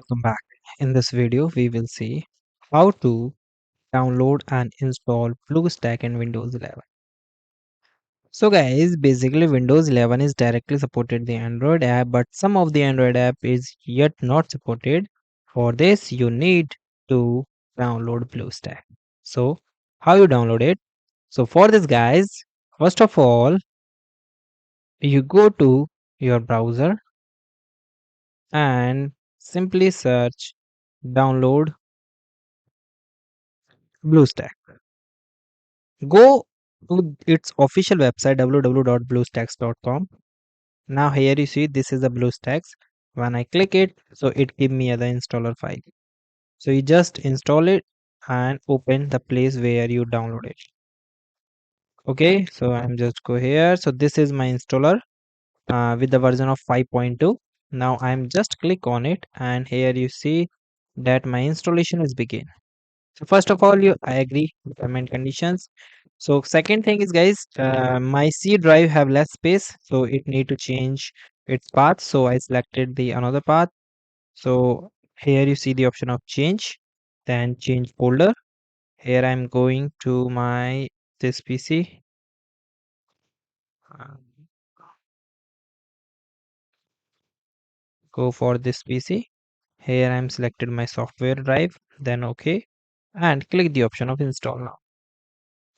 welcome back. In this video, we will see how to download and install BlueStack in Windows 11. So guys, basically Windows 11 is directly supported the Android app, but some of the Android app is yet not supported. For this, you need to download BlueStack. So, how you download it? So for this guys, first of all, you go to your browser and simply search download BlueStack. Go to its official website www.bluestacks.com. Now here you see this is the BlueStacks. When I click it, so it give me the installer file. So you just install it and open the place where you download it. Okay, so I'm just go here. So this is my installer with the version of 5.2. Now I'm just click on it and here you see that my installation is begin. So first of all, I agree with the main conditions. So second thing is guys, my C drive have less space, so it need to change its path. So I selected the another path. So here you see the option of change, then change folder. Here I'm going to my this PC. uh, Go for this PC. Here I'm selected my software drive, then OK, and click the option of install now.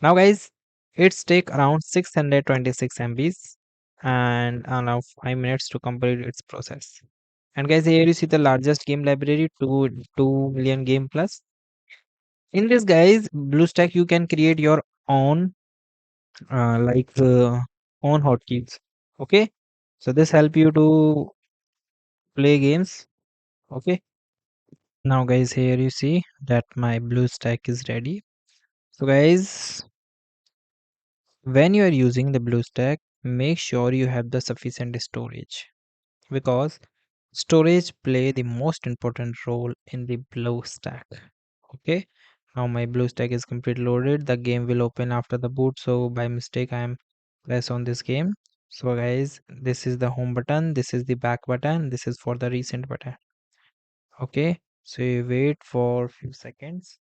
Now guys, it's take around 626 MBs and allow 5 minutes to complete its process. And guys, here you see the largest game library, 2 million game plus. In this guys, BlueStack you can create your own own hotkeys. Okay, so this help you to play games. Okay, now guys, here you see that my BlueStack is ready. So guys, when you are using the BlueStack, make sure you have the sufficient storage because storage play the most important role in the BlueStack. Okay, now my BlueStack is completely loaded. The game will open after the boot. So by mistake, I am press on this game. So guys, this is the home button. This is the back button. This is for the recent button. Okay, so you wait for few seconds.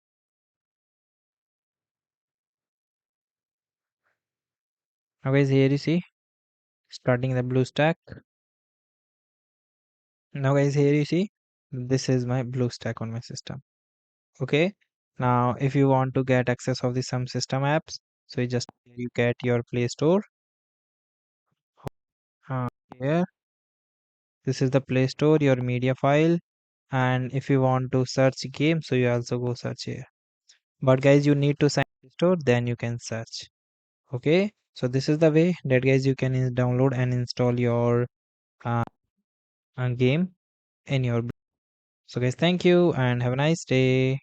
Now guys, here you see starting the BlueStack. Now guys, here you see this is my BlueStack on my system. Okay, now if you want to get access of the some system apps, so you get your Play Store. uh, Here this is the Play Store, your media file, and if you want to search game, so you also go search here. But guys, you need to sign the store, then you can search. Okay, so this is the way that guys you can download and install your uh, game in your. So guys, thank you and have a nice day.